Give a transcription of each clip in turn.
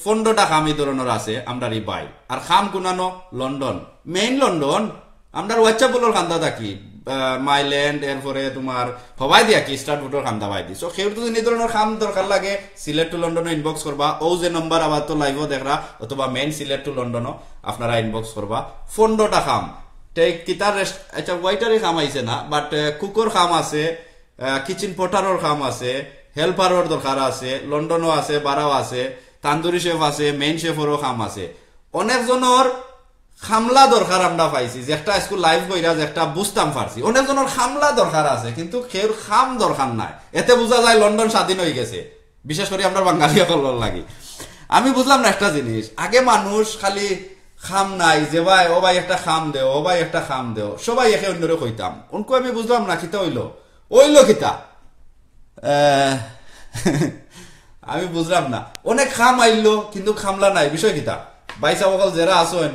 15টা খাম এই ধরনের আছে আমরা রি বাই আর খাম কোনানো লন্ডন মেইন লন্ডন আমরা হোয়াটসঅ্যাপগুলোর খান্দা থাকি মাইল্যান্ড এরপরে তোমার হবাই দিয়া কি start ফুটর Khanda by the so কেউ যদি এই ধরনের খাম দরকার লাগে সিলেট টু লন্ডনে ইনবক্স করবা ও যে নম্বর আবার তো লাইভও দেখরা অথবা মেইন সিলেট টু লন্ডনও আপনারা ইনবক্স করবা 15টা খাম টেক কিতার আচ্ছা ওয়াইটারে খাম আইছে না বাট কুকুর খাম আছে কিচেন পটারর খাম আছে হেল্পারর দরকার আছে লন্ডনও আছে বারাও আছে তান্দুরি শেফ আছে মেইন শেফরও খাম আছে অনেকজনের খামলা দরকার আমরা পাইছি যে একটা স্কুল লাইভ কইরা যে একটা বুঝতাম পারছি অনেকজনের খামলা দরকার আছে কিন্তু কেউর খাম দরকার নাই এতে বোঝা যায় লন্ডন স্বাধীন হয়ে গেছে বিশেষ করে আমরা বাঙালি সকলের লাগি আমি বুঝলাম না একটা জিনিস আগে মানুষ খালি খাম নাই যে ভাই ও ভাই একটা খাম দেও ও ভাই একটা খাম দেও সবাই একে অন্যরে কইতাম উনকো আমি বুঝলাম না কিতা হইলো কিতা আমি বুঝলাম না অনেক খাম আইলো কিন্তু খামলা নাই বিষয় কিতা বাইসা সকল যারা আসেন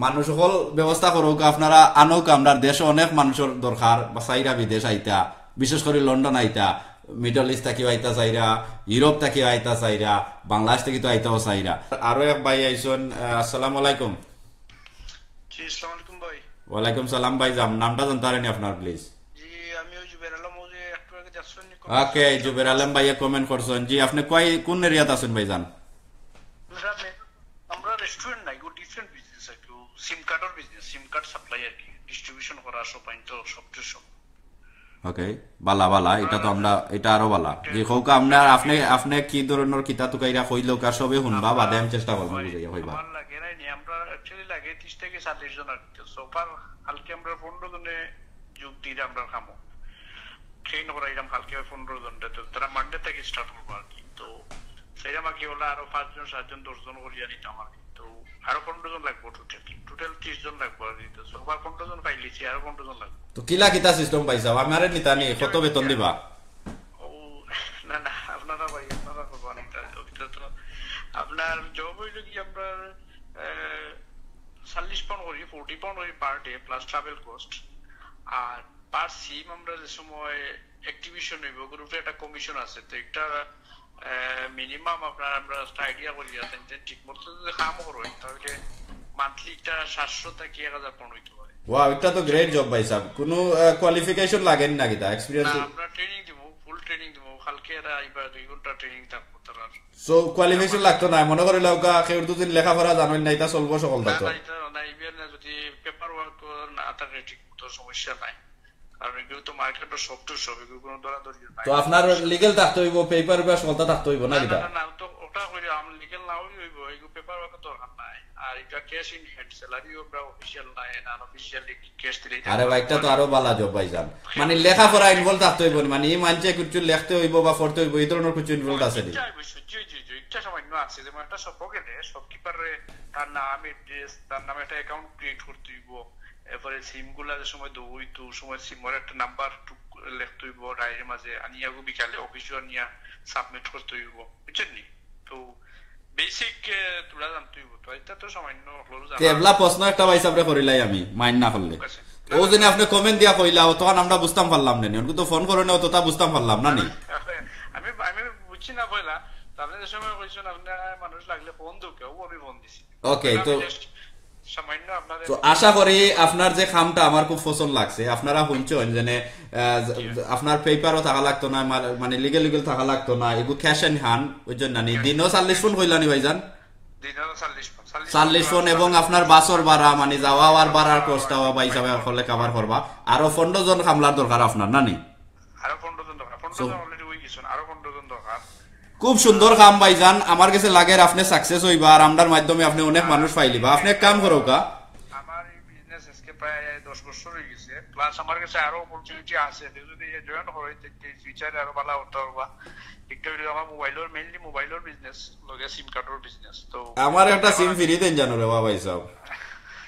মানুষ সকল ব্যবস্থা করুক আপনারা আনুক আমরা দেশে অনেক মানুষের দরকার বা চাইরা বিদেশ আইতা বিশেষ করে লন্ডন আইতা মিডল ইস্ট থেকে আইতা চাইরা ইউরোপ থেকে আইতা চাইরা বাংলাদেশ থেকে তো আইতাও চাইরা আরো এক ভাই আইসন আসসালামু আলাইকুম জি আসসালামু আলাইকুম ভাই ওয়ালাইকুম সালাম ভাই নামটা জানতে পারেন আপনার প্লিজ জি আমি ওই জুবের আলম ওই একটু আগে যাচ্ছেন ওকে জুবের আলম ভাই কমেন্ট করছেন জি আপনি কোন এরিয়াতে আছেন ভাই জান আমরা রেস্টুরেন্ট নাই গো ডিফারেন্ট বিজনেস একটু সিম কার্ডের বিজনেস সিম কার্ড সাপ্লাই আর কি ডিস্ট্রিবিউশন করা সবাই তো সব ওকে বালা এটা তো আমরা এটা আরো বালা যে হোক আমরা আপনি কি ধরনের কিতা তুকাইরা কইলো কা সবে শুনবা বাদে আমি চেষ্টা করব বুঝাইয়া কইবা আমার লাগে নাই আমরা অ্যাকচুয়ালি লাগে 30 থেকে 40 জন আর সোফার হালকে আমরা 15 জনে যোগ দিয়ে আমরা খামো ট্রেন করা এরকম হালকে 15 জন তো তারা মানডে থেকে স্টার্ট করব আর কি তো সেটা আমাকে হলো আরো 5 জন 7 জন 10 জন করিয়া নিতে আমার তো আরো 15 জন লাগবে টোটাল 30 জন লাগবে আর কি তো সোফার 15 জন পাইলিছি আরো 15 জন লাগবে তো কিলা কিতা সিস্টেম পাইছা আমারে নিতা নি কত বেতন দিবা ও না আপনারা ভাই আপনারা করবেন এটা তো আপনার জব হইলো কি আমরা 40 পাউন্ড করি 40 পাউন্ড করি per day plus travel cost আর পার সিম আমরা যে সময় অ্যাক্টিভেশন হইব গ্রুপে একটা কমিশন আছে তো একটা মিনিমাম আপনার আমরা আইডিয়া করি আছেন যে ঠিক মতো যদি কাম করবেন তাহলে মান্থলি একটা 700 থেকে 1000 পাউন্ড হইতে পারে ওয়াও এটা তো গ্রেট জব ভাই সাহেব কোনো কোয়ালিফিকেশন লাগেন না কিতা এক্সপেরিয়েন্স না আমরা ট্রেনিং দিব ফুল ট্রেনিং দিব কালকে আইবা 2 ঘন্টা ট্রেনিং থাকবো তার সো কোয়ালিফিকেশন লাগতো না মনে করে লাউকা কেউ দুদিন লেখাপড়া জানেন না এটা চলবো সকল তো না ইবিআর না যদি পেপার ওয়ার্ক না থাকে ঠিক তো সমস্যা নাই কারণ এগুলো তো মার্কেটে সব এগুলো কোনো দরাদরি নাই তো আপনার লিগ্যাল থাকতে হইব পেপার বা সলতা থাকতে হইব না কিতা না তো ওটা কইরা আম লিগ্যাল না হইব এগুলো পেপার ওয়ার্ক দরকার নাই আর এটা ক্যাশ ইন হ্যান্ড স্যালারিও আমরা অফিশিয়াল নাই না অফিশিয়ালি ক্যাশ দিলেই আরে ভাই এটা তো আরো ভালো জব ভাইজান মানে লেখাপড়া ইনভলভ থাকতে হইব মানে এই মানছে কিছু লিখতে হইব বা পড়তে হইব এই ধরনের কিছু ইনভলভ আছে নি জি একটা সামান্য আছে যেমন একটা শপকে শপকিপারে তার নাম এড্রেস তার নামে একটা অ্যাকাউন্ট ক্রিয়েট করতে হইব এরপরে সিম গুলার সময় তো সময় সিমের একটা নাম্বার লিখতে হইব ডায়েরির মাঝে আনিয়া বিকালে অফিসে আনিয়া সাবমিট করতে হইব বুঝছেন নি তো বেসিক তুলা জানতে হইব তো এটা তো সামান্য কেবলা প্রশ্ন একটা ভাই সাহেবরে করিলাই আমি মাইন্ড না করলে ও জেনে আপনি কমেন্ট দিয়া কইলা তখন আমরা বুঝতাম পারলাম না ওনকে তো ফোন করে না তো তা বুঝতাম পারলাম না নি আমি বুঝছি না বইলা আপনি যে সময় কইছেন আপনার মানুষ লাগলে ফোন দাও কেউ আমি ফোন দিছি ওকে তো সামান্য আপনাদের তো আশা করি আপনার যে কামটা আমার খুব পছন্দ লাগছে আপনারা শুনছেন যে আপনার পেপারও থাকা লাগতো না মানে লিগ্যাল থাকা লাগতো না এগুলো ক্যাশ এন্ড হ্যান্ড ওই জন্য নি দিনও 40 ফোন কইলানি ভাইজান দিনও 40 ফোন এবং আপনার বাসর ভাড়া মানে যাওয়া আর ভাড়ার কষ্টটা ভাই হিসাবে হলে কভার করবা আরো 15 জন কামলার দরকার আপনার না নি আরো 15 জন দরকার 15 জন অলরেডি হই গেছেন আরো 15 জন দরকার খুব সুন্দর কাম ভাইজান আমার কাছে লাগে আপনি সাকসেস হইবা আর আমরার মাধ্যমে আপনি অনেক মানুষ পাইলিবা আপনি এক কাম করো কা আমার এই বিজনেস আজকে প্রায় 10 বছর হয়ে গেছে প্লাস আমার কাছে আরো অপরচুনিটি আছে যদি জয়েন হয় তাহলে ফিউচারে আরো ভালো হতে পারবা একটা হলো আমার মেইনলি মোবাইলের বিজনেস লগে সিম কার্ডের বিজনেস তো আমার একটা সিম ফ্রি দেন জানো রে ভাই সাহেব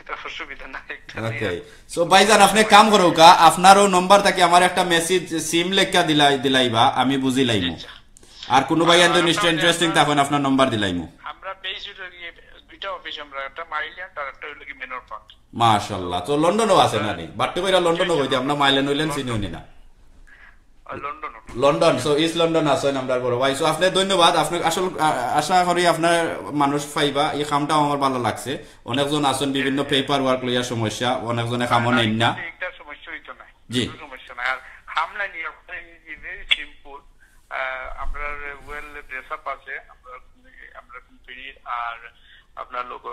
এটা অসুবিধা নাই ওকে সো ভাইজান আপনি কাম করো কা আপনারও নাম্বার থেকে আমার একটা মেসেজ সিম লেখা দিলাইবা আমি বুঝিলাইমু আর কোন ভাই আন্দো নিশ্চয় ইন্টারেস্টিং তখন আপনার নাম্বার দিলাইমু আমরা বেসিক্যালি লাগি দুইটা অফিস আমরা একটা মাইল্যান্ড আর একটা হলো কি মেনর পার্ক মাশাআল্লাহ তো লন্ডনও আছে না নি বাট্টু কইরা লন্ডনও হইতে আমরা মাইল্যান্ড হইলেন চিনি না London. London, so east London আছেন আমরা বড় ভাই। সো আপনি ধন্যবাদ, আপনার আসল আশা করি আপনার মানুষ পাইবা। এই কামটাও আমার ভালো লাগছে। অনেকজন আছেন বিভিন্ন পেপার ওয়ার্ক লইয়া সমস্যা, অনেকজনে কামও নেই না। একটা সমস্যা হইতো না, জি সমস্যা নাই। আর খামলা নিয়ে ভেরি সিম্পল। আমরা ওয়েল ড্রেস আপ আছে আমরা কোম্পানির, আর আপনার লোগো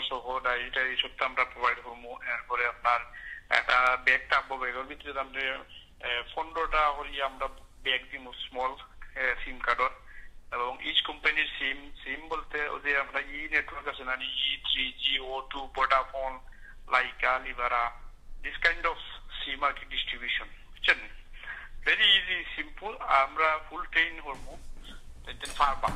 সহ ডায়েরিটা এইসব আমরা প্রোভাইড করবো। এরপরে আপনার একটা ব্যাগ থাকবো, ব্যাগের ভিতরে আমরা 15টা করি আমরা ব্যাগ দিব স্মল সিম কার্ডর, এবং ইচ কোম্পানির সিম বলতে ওই যে আমরা নেটওয়ার্ক আছে না, E3G, O2, ভোডাফোন, লাইকা, লিভারা, দিস কাইন্ড অফ সিম আর কি ডিস্ট্রিবিউশন, বুঝছেন? Very easy simple. আমরা ফুল ট্রেন করবো, পারবা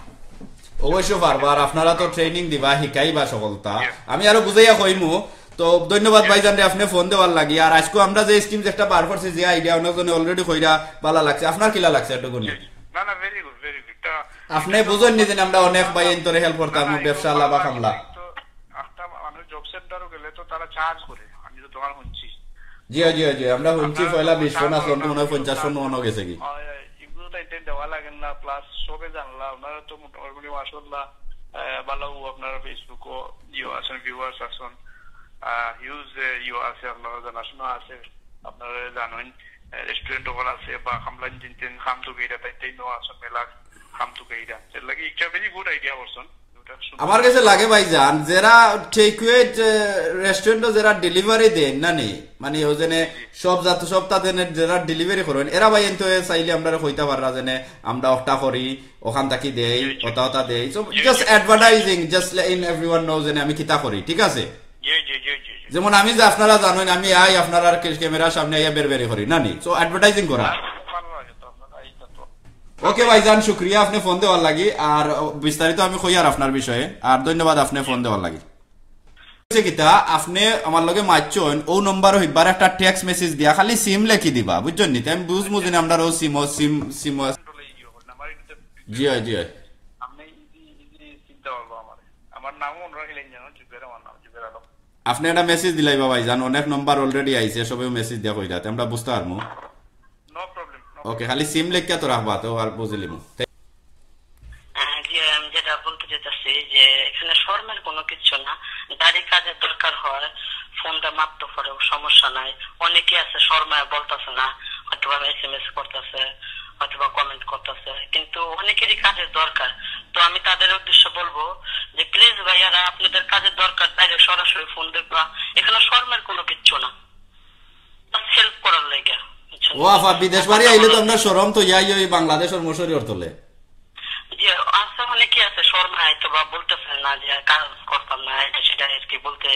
অবশ্য পারবা। আর আপনারা তো ট্রেনিং দিবা, শিকাইবা সকলটা, আমি আরো বুঝাইয়া কইমু। তো ধন্যবাদ ভাইজান রে আপনি ফোন দেওয়ার লাগি। আর আজকে আমরা যে স্কিম একটা বার করছি, যে আইডিয়া অনেকজনে অলরেডি কইরা ভালো লাগছে। আপনার কিলা লাগছে একটু গুনি? না না, ভেরি গুড ভেরি গুড। আপনি বুঝেন নি যে আমরা অনেক ভাই এন্তরে হেল্প করতাম ব্যবসা লাভা কামলা। একটা মানুষ জব সেন্টারও গেলে তো তারা চার্জ করে, আমি তো তোমার শুনছি। জি জি জি, আমরা শুনছি পয়লা 20 ফোন আসলো, 50 ফোন মনে গেছে কি এগুলো তো এটা দেওয়া লাগে না। প্লাস সবে জানলা আপনারা তো মোটামুটি মাশাআল্লাহ ভালো, আপনারা ফেসবুকও আছেন, ভিউয়ার্স আছেন, হিউজ আছে, আপনারা জানাশোনা আছে, আপনারা জানেন রেস্টুরেন্ট ওখানে আছে বা খামলান জিনতেন খাম তো গেইরা তাই নো আসন মেলা খাম তো গেইরা এর লাগি একটা ভেরি গুড আইডিয়া করছেন। আমার কাছে লাগে ভাইজান, যারা টেকওয়ে রেস্টুরেন্টে যারা ডেলিভারি দেন না নি, মানে ওজনে সব সব তাদের যারা ডেলিভারি করেন, এরা ভাই এনতো চাইলে আমরা কইতে পাররা জেনে আমরা ওটা করি, ওখান থাকি দেই, ওটা ওটা দেই। So just advertising, just in everyone knows যে আমি কিতা করি, ঠিক আছে? যেমন আমি যে আপনারা জানেন আমি আই আপনারা ক্যামেরার সামনে আইয়া বেরবেরি করি না নি, সো অ্যাডভার্টাইজিং করা। ওকে ভাইজান, শুক্রিয়া আপনি ফোন দেওয়ার লাগি। আর বিস্তারিত আমি কই আর আপনার বিষয়ে। আর ধন্যবাদ আপনি ফোন দেওয়ার লাগি। কিতা আপনি আমার লগে মাইচন ও নম্বর হইবার একটা টেক্সট মেসেজ দিয়া খালি সিম লেখি দিবা, বুঝছেন নি? আমি বুঝমু যে আমরা ও সিম সিম জি হয় জি হয়। আপনি একটা মেসেজ দিলাই বাবা জান, অনেক নম্বর অলরেডি আইছে, সবাই মেসেজ দিয়া কইরা আমরা বুঝতে পারমু। ওকে, খালি সিম লেখিয়া তো রাখবা, তো আর বুঝলিমু। আমি যেটা বলতে চাইতেছি যে এখানে শর্মের কোনো কিছু না, দাঁড়ি কাজের দরকার হয় ফোনটা মারতে পারে, সমস্যা নাই। অনেকে আছে শর্মায় বলতেছে না, হয়তো SMS করতেছে, হয়তো কমেন্ট করতেছে, কিন্তু অনেকেরই কাজের দরকার। তো আমি তাদের উদ্দেশ্যে বলবো যে প্লিজ ভাইয়ারা, আপনাদের কাজের দরকার তাই সরাসরি ফোন দেখবা, এখানে শর্মের কোনো কিছু না, হেল্প করার লেগে। ও আফা বিদেশ বাড়ি আইলে তো আমরা শরম তো ইয়াই ওই বাংলাদেশের মশরি অর্থলে যে আছে, অনেকে আছে শর্মা হয়তো বা বলতেছে না যে কাজ করতাম না, এটা সেটা আর কি বলতে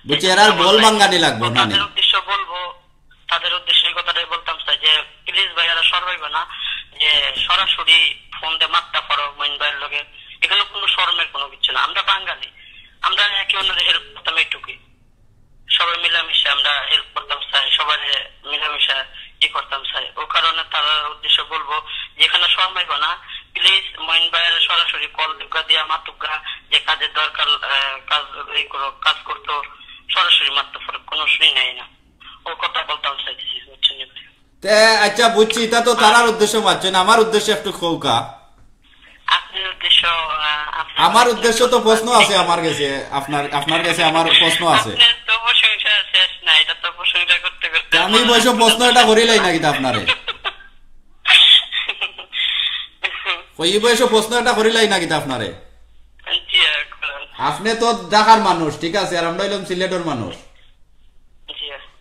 বুঝছি, এর আর বল বাঙ্গানি লাগবে না। তাদের উদ্দেশ্য বলবো, তাদের উদ্দেশ্যে এই কথাটাই বলতাম চাই যে প্লিজ ভাইয়ারা সরবাইবে না, যে সরাসরি ফোন দিয়ে মাত্রা করো মাইন ভাইয়ের লগে, এখানে কোনো শর্মের কোনো কিছু না। আমরা বাঙালি, আমরা একে অন্যদের হেল্প করতাম, এইটুকুই। সবাই মিলামিশে আমরা হেল্প করতাম চাই, সবাই মিলামিশা ই করতাম চাই। ও কারণে তার উদ্দেশ্য বলবো যেখানে শর্মাইব না, প্লিজ মইন ভাইয়ের সরাসরি কল দিয়া মাতুকা, যে কাজের দরকার কাজ এই করো, কাজ করতো সরাসরি মারতে পারে, কোনো শুনি নাই না। ও কথা বলতাম চাইতেছি, বুঝছেন? আচ্ছা বুঝছি, এটা তো তারার উদ্দেশ্য মারছেন, আমার উদ্দেশ্য একটু খৌকা। আপনার উদ্দেশ্য? আমার উদ্দেশ্য তো প্রশ্ন আছে আমার কাছে, আপনার কাছে আমার প্রশ্ন আছে। তো প্রশংসা শেষ নাই, এটা তো প্রশংসা করতে করতে আমি বয়স প্রশ্ন এটা করিলাই নাকি আপনারে, ওই বয়স প্রশ্ন এটা করিলাই নাকি আপনারে? আপনি তো ঢাকার মানুষ, ঠিক আছে, আর আমরা হইলাম সিলেটের মানুষ।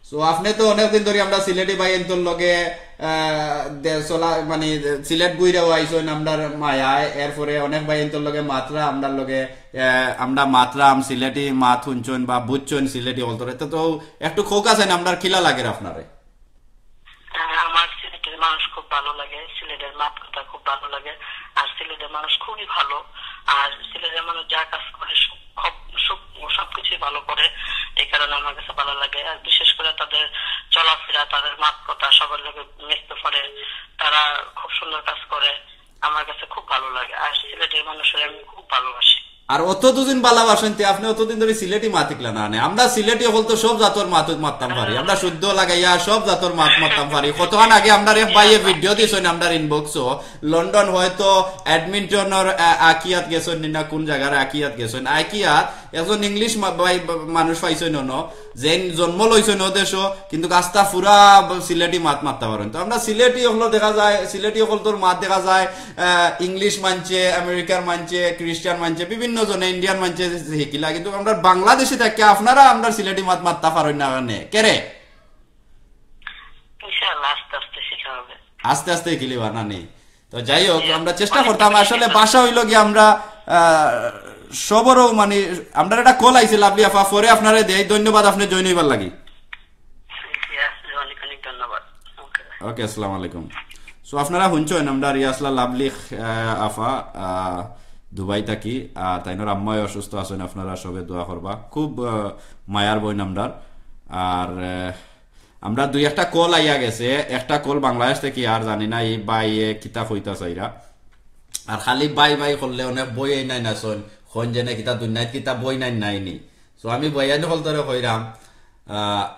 সো আপনি তো অনেকদিন ধরে আমরা সিলেটি ভাই এন্তর লগে মানে সিলেট গুইরাও আইসন আমরার মায়ায়, এরপরে অনেক ভাই এন্তর লগে মাত্রা আমরার লগে আমরা মাত্রা সিলেটি মাত শুনছন বা বুঝছন সিলেটি অন্তরে, তো একটু খোক আছেন আমরার কিলা লাগে আপনারে? আমার সিলেটের মানুষ খুব ভালো লাগে, সিলেটের মাত কথা খুব ভালো লাগে, আর সিলেটের মানুষ খুবই ভালো। আর সিলেটের মানুষ যা কাজ করে সবকিছুই ভালো করে, এই কারণে আমার কাছে ভালো লাগে। আর বিশেষ করে তাদের চলাফেরা, তাদের মাত কথা সবার লোকে মিশতে পারে, তারা খুব সুন্দর কাজ করে, আমার কাছে খুব ভালো লাগে। আর সিলেটের মানুষের আমি খুব ভালোবাসি। আর অত দুদিন ভালোবাসেন আপনি অতদিন ধরে সিলেটি মাত শিখলা না আমরা সিলেটি হল তো সব জাতর মাত মারতাম পারি আমরা শুদ্ধ লাগাইয়া সব জাতর মাত মারতাম পারি কতক্ষণ আগে আমরা এক ভাইয়ে ভিডিও দিয়েছেন আমরা ইনবক্সও লন্ডন হয়তো অ্যাডমিন্টনের আকিয়াত গেছেন না কোন জায়গার আকিয়াত গেছেন আকিয়াত একজন ইংলিশ মানুষ পাইছেন ন যে জন্ম লইছেন ও দেশ কিন্তু কাজটা পুরা সিলেটি মাত মারতে পারেন তো আমরা সিলেটি হলো দেখা যায় সিলেটি হল তোর মাত দেখা যায় ইংলিশ মানছে আমেরিকার মানছে খ্রিস্টান মানছে বিভিন্ন জনে ইন্ডিয়ান মানছে শিখিলা কিন্তু আমরা বাংলাদেশে থাকি আপনারা আমরা সিলেটি মাত মারতে পারেন না কেরে ইনশাআল্লাহ আস্তে আস্তে শেখা হবে আস্তে আস্তে শিখিলিবা না নেই তো যাই হোক আমরা চেষ্টা করতাম আসলে ভাষা হইল গিয়ে আমরা সবরও মানে আমরা একটা কল আইছে লাভলি আফা পরে আপনারা দেই ধন্যবাদ আপনি জয়েন হইবার লাগি অনেক অনেক ধন্যবাদ ওকে আসসালামু আলাইকুম সো আপনারা শুনছেন আমরা রিয়াসলা লাভলি আফা দুবাই থাকি আর তাইনোর আম্মাই অসুস্থ আছেন আপনারা সবে দোয়া করবা খুব মায়ার বই নামদার আর আমরা দুই একটা কল আইয়া গেছে একটা কল বাংলাদেশ থেকে আর জানি না এই বাই কিতাব হইতা চাইরা আর খালি বাই বাই করলে অনেক বই এই নাই না শোন খন যেনে কিতাব দুনিয়াত কিতাব বই নাই নাইনি সো আমি বইয়ানি হল ধরে কইরাম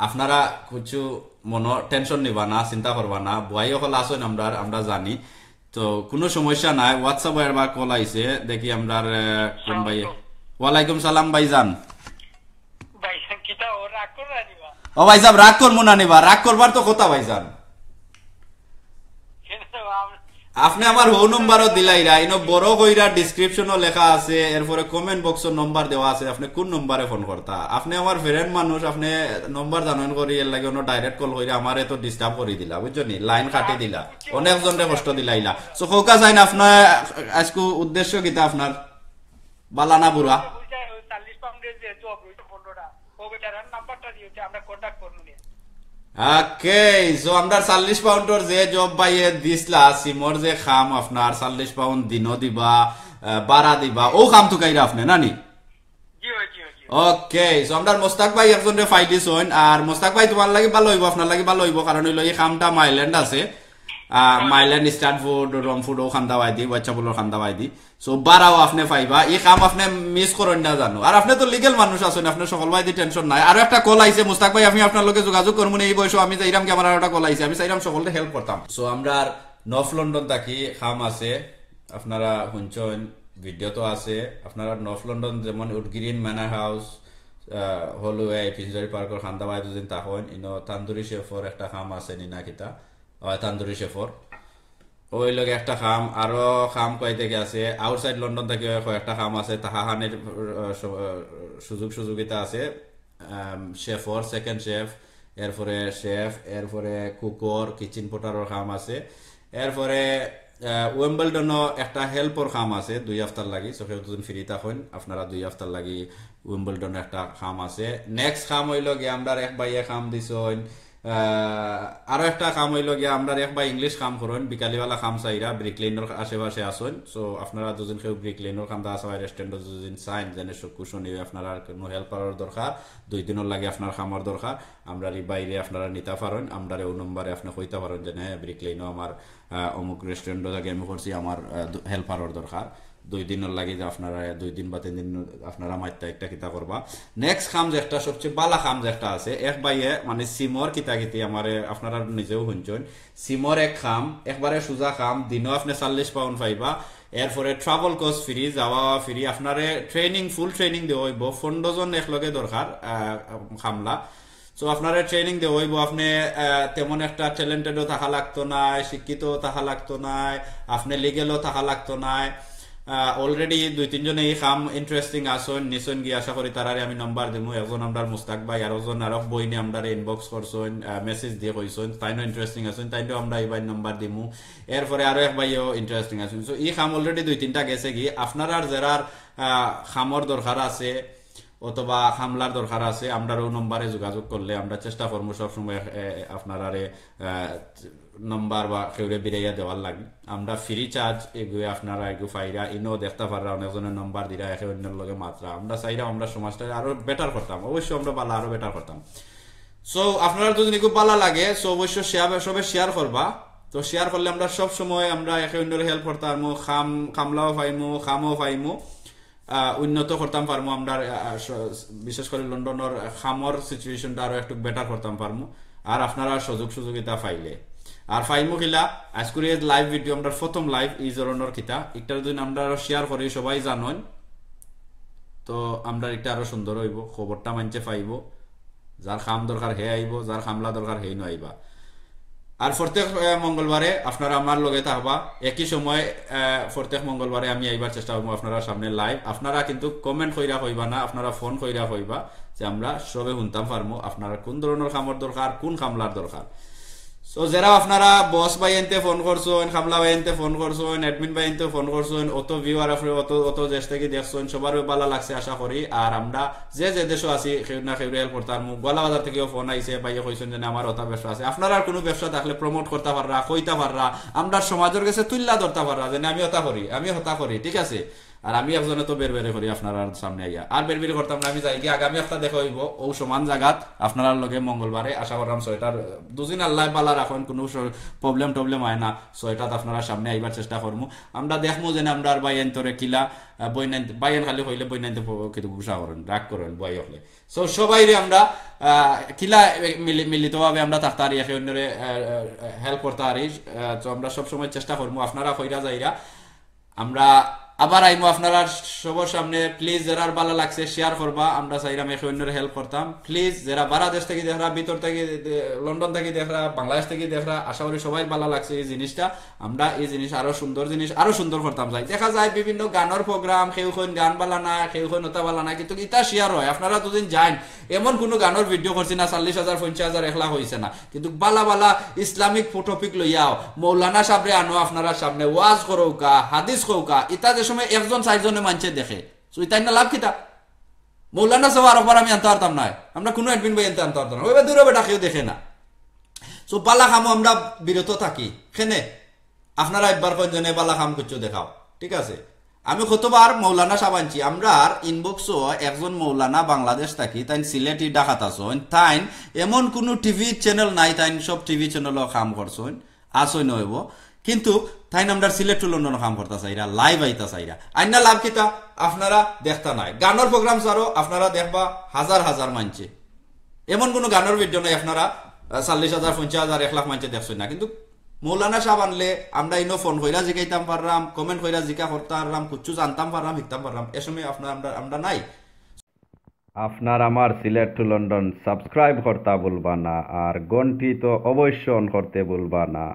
আপনারা কিছু মনো টেনশন নিবা না চিন্তা করবা না বই হল আসেন আমরা জানি তো কোনো সমস্যা নাই হোয়াটসঅ্যাপ এর বা কল আইছে দেখি আমরা কোন ভাই ওয়ালাইকুম সালাম ভাইজান ভাইজান কিতা ও রাগ করে আনিবা ও ভাইজান রাগ করবো না নিবা রাগ করবার তো কথা ভাইজান আপনি আমার হোম নম্বরও দিলাইরা ইনো বড় কইরা ডেসক্রিপশনও লেখা আছে এরপরে কমেন্ট বক্সের নম্বর দেওয়া আছে আপনি কোন নম্বরে ফোন করতা আপনি আমার ফ্রেন্ড মানুষ আপনি নম্বর জানেন করি এর লাগে অন্য ডাইরেক্ট কল কইরা আমারে তো ডিস্টার্ব করে দিলা বুঝছনি লাইন কাটি দিলা অনেক জনরে কষ্ট দিলাইলা সো কোকা যাইন আপনার আজকে উদ্দেশ্য কিতা আপনার বালানা বুড়া 40 পাউন্ডের যে জব হইতো 15টা ও বেটার নাম্বারটা দিয়েছে আমরা কন্টাক্ট করব নি ওকে সো আমরা 40 পাউন্ডর যে জব বাইয়ে দিছলা সিমর যে খাম আপনার 40 পাউন্ড দিনও দিবা বাড়া দিবা ও খাম তো কাইরা আপনি নানি জি জি জি ওকে সো আমরা মোস্তাক ভাই একজনে ফাইডিস হইন আর মোস্তাক ভাই তোমার লাগি ভালো হইব আপনার লাগি ভালো হইব কারণ হইলো এই খামটা মাইল্যান্ড আছে মাইল্যান্ড স্টার্ট ফুড রম ফুড ও খান্দা বাই দি বাচ্চা বলর খান্দা বাই দি সো বাড়াও আপনি পাইবা এই কাম আপনি মিস করেন না জানো আর আপনি তো লিগেল মানুষ আছেন আপনি সকল ভাই দি টেনশন নাই আর একটা কল আইছে মুস্তাক ভাই আমি আপনার লগে যোগাযোগ করব এই বয়সে আমি চাইরাম কি আমার একটা কল আইছে আমি চাইরাম সকলকে হেল্প করতাম সো আমরা নর্থ লন্ডন থাকি খাম আছে আপনারা শুনছেন ভিডিও তো আছে আপনারা নর্থ লন্ডন যেমন উডগ্রিন ম্যানার হাউস হলওয়ে ফিঞ্জারি পার্কের খান্দা বাই দুদিন তাহন ইনো তান্দুরি শেফর একটা খাম আছে নিনা কিতা তান্দুরি শেফর ওই লগে একটা খাম আরো খাম কয়তে আছে আউটসাইড লন্ডন থেকে একটা খাম আছে তাহাহানের সুযোগিতা আছে শেফর সেকেন্ড শেফ এরপরে শেফ এরপরে কুকর কিচেন পোটারের খাম আছে এরপরে ওয়েম্বলডনও একটা হেল্পর খাম আছে 2 হপ্তার লাগি সো কেউ দুজন ফ্রি থাকুন আপনারা 2 হপ্তার লাগি ওয়েম্বলডনে একটা খাম আছে নেক্সট খাম হইল গিয়ে আমরা এক বাইয়ে খাম দিছন আরো একটা কাম হইল গিয়া আমরা এক বা ইংলিশ কাম করেন বিকালিওয়ালা কাম চাইরা ব্রিকলেনের আশেপাশে আসেন সো আপনারা দুজন কেউ ব্রিকলেনের কাম আছে রেস্টুরেন্ট দুজন চাইন যেন কুশনি আপনারা কোনো হেল্পারের দরকার 2 দিনের লাগে আপনার খামার দরকার আমরা বাইরে আপনারা নিতে পারেন আমরা ও নম্বরে আপনি কইতে পারেন যে ব্রিকলেনও আমার অমুক রেস্টুরেন্ট থেকে আমি করছি আমার হেল্পারের দরকার 2 দিনের লাগে যে আপনারা 2 দিন বা 3 দিন আপনারা মাইতে একটা কিতা করবা নেক্সট কাম যে একটা সবচেয়ে বালা কাম যে একটা আছে এক বাইয়ে মানে সিমর কিতা কিতি আমারে আপনারা নিজেও শুনছেন সিমর এক খাম একবারে সুজা খাম দিনও আপনি 40 পাউন্ড পাইবা এরপরে ট্রাভেল কস্ট ফ্রি যাওয়া ফ্রি আপনারে ট্রেনিং ফুল ট্রেনিং দেওয়া হইব 15 জন একলগে দরকার খামলা সো আপনারা ট্রেনিং দেওয়া হইব আপনি তেমন একটা ট্যালেন্টেডও থাকা লাগতো না শিক্ষিতও থাকা লাগতো না আপনি লিগেলও থাকা লাগতো না অলরেডি 2-3 জনে এই কাম ইন্টারেস্টিং আসন নিছন গিয়ে আশা করি তারারে আমি নাম্বার দিমু একজন আমরা মুস্তাক ভাই আর একজন আরব বইনে আমরা ইনবক্স করছন মেসেজ দিয়ে কইছন তাইনো ইন্টারেস্টিং আসন তাইনো আমরা এই ভাই নাম্বার দিমু এরপরে আরো এক ভাইও ইন্টারেস্টিং আসন সো এই কাম অলরেডি 2-3টা গেছে কি আপনারা যারার খামর দরকার আছে অথবা হামলার দরকার আছে আমরা ও নম্বরে যোগাযোগ করলে আমরা চেষ্টা করবো সবসময় আপনারারে নম্বর বা কেউরে বিরাইয়া দেওয়ার লাগে আমরা ফ্রি চার্জ এগুলো আপনারা এগুলো ফাইরা ইনো দেখতে পাররা অনেকজনের নম্বর দিরা একে অন্যের লগে মাত্রা আমরা চাইরা আমরা সমাজটা আরো বেটার করতাম অবশ্যই আমরা ভালো আরো বেটার করতাম সো আপনারা যদি খুব ভালো লাগে সো অবশ্যই সবে শেয়ার করবা তো শেয়ার করলে আমরা সব সময় আমরা একে অন্যের হেল্প করতাম খামলাও পাইমু খামও পাইমু উন্নত করতাম পারমু আমরা, বিশেষ করে লন্ডনের খামর সিচুয়েশনটা আরো একটু বেটার করতাম পারমু। আর আপনারা সুযোগিতা পাইলে আর ফাইমু কিলা আজকের এই লাইভ ভিডিও আমরা প্রথম লাইভ এই ধরনের কিতা একটা যদি আমরা শেয়ার করি সবাই জানেন তো আমরা এটা আরো সুন্দর হইব, খবরটা মানছে পাইব, যার খাম দরকার হে আইব, যার খামলা দরকার হে আইবা। আর প্রত্যেক মঙ্গলবারে আপনারা আমার লগে থাকবা একই সময়, প্রত্যেক মঙ্গলবারে আমি আইবার চেষ্টা করবো আপনারা সামনে লাইভ। আপনারা কিন্তু কমেন্ট কইরা হইবা না, আপনারা ফোন কইরা হইবা যে আমরা সবে শুনতাম পারবো আপনারা কোন ধরনের খামর দরকার, কোন খামলার দরকার। সো যারা আপনারা বস ভাই এনতে ফোন করছেন, খামলা ভাই এনতে ফোন করছেন, অ্যাডমিন ভাই এনতে ফোন করছেন, অত ভিউয়ার আপনি অত দেশ থেকে দেখছেন, সবার ভালো লাগছে আশা করি। আর আমরা যে দেশও আছি কেউ না কেউ হেল্প করতাম। গোয়ালা বাজার থেকেও ফোন আইছে, ভাইয়া কইছেন যে আমার ওটা ব্যবসা আছে, আপনারা আর কোনো ব্যবসা থাকলে প্রমোট করতে পাররা, কইতা পাররা, আমরা সমাজের কাছে তুল্লা ধরতে পাররা যে আমি হতা করি, আমি হতা করি, ঠিক আছে। আর আমি একজনে তো বের করি আপনার সামনে আইয়া, আর বের করতাম না। আমি যাই কি আগামী একটা দেখা হইব ও সমান জায়গাত আপনার লগে মঙ্গলবারে আশা করলাম। ছয়টার দুদিন আল্লাহ পালা রাখুন, কোনো প্রবলেম হয় না। ছয়টাত আপনারা সামনে আইবার চেষ্টা করবো। আমরা দেখবো যে আমরা বাইন তোরে কিলা বাইন খালি হইলে বইনাইতে কিন্তু গুসা করেন, রাগ করেন বই হলে। সো সবাই আমরা কিলা মিলিতভাবে আমরা থাকতে পারি, একে অন্যরে হেল্প করতে পারি। তো আমরা সবসময় চেষ্টা করবো আপনারা কইরা যাইরা আমরা আবার আইমো আপনারা সবার সামনে। প্লিজ যারা ভালো লাগছে শেয়ার করবা, আমরা চাইলাম একে অন্যের হেল্প করতাম। প্লিজ যারা বারা দেশ থেকে দেখরা, ভিতর থেকে লন্ডন থেকে দেখরা, বাংলাদেশ থেকে দেখরা, আশা করি সবাই ভালো লাগছে এই জিনিসটা। আমরা এই জিনিস আরো সুন্দর করতাম চাই। দেখা যায় বিভিন্ন গানের প্রোগ্রাম, কেউ কোন গান বালা না, কেউ কোন নতা বালা না, কিন্তু ইটা শেয়ার হয়। আপনারা দুদিন যান, এমন কোনো গানের ভিডিও করছি না 40,000 50,000 1 লাখ হয়েছে না, কিন্তু বালা ইসলামিক টপিক লইয়াও মৌলানা সাবরে আনো আপনারা সামনে, ওয়াজ করৌকা, হাদিস কৌকা, ইটা সময় 1 জন 4 জনে মানছে দেখে। তাই না লাভ কিতা মৌলানা সবার অপর আমি আনতে পারতাম না, আমরা কোনো অ্যাডমিন বই আনতে পারতাম না, ওইভাবে দূরে বেটা কেউ দেখে না। সো পালা খামো আমরা বিরত থাকি খেনে, আপনারা একবার কয়েকজনে পালা খাম করছো দেখাও, ঠিক আছে। আমি কতবার মৌলানা সাহেব আনছি, আমরা ইনবক্স একজন মৌলানা বাংলাদেশ থাকি, তাই সিলেটি ডাকাত আসন, তাই এমন কোনো টিভি চ্যানেল নাই, তাই সব টিভি চ্যানেলও কাম করছেন আসই নইব, কিন্তু তাই আমরা সিলেট টু লন্ডন কাম করতে চাইরা, লাইভ আইতা চাইরা। আইনা লাভ কিতা আপনারা দেখতা নাই, গানের প্রোগ্রাম ছাড়ো আপনারা দেখবা হাজার মানছে, এমন কোনো গানের ভিডিও নাই আপনারা 40,000 50,000 1 লাখ মানছে দেখছেন না। কিন্তু মৌলানা সাহেব আনলে আমরা ইনো ফোন কইরা জিগাইতাম পারলাম, কমেন্ট কইরা জিকা করতে পারলাম, কিছু জানতাম পারলাম, শিখতাম পারলাম। এ সময় আমরা নাই। আপনার আমার সিলেট টু লন্ডন সাবস্ক্রাইব করতে ভুলবা না, আর ঘন্টি তো অবশ্য অন করতে ভুলবা না।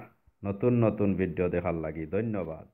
নতুন ভিডিও দেখার লাগি ধন্যবাদ।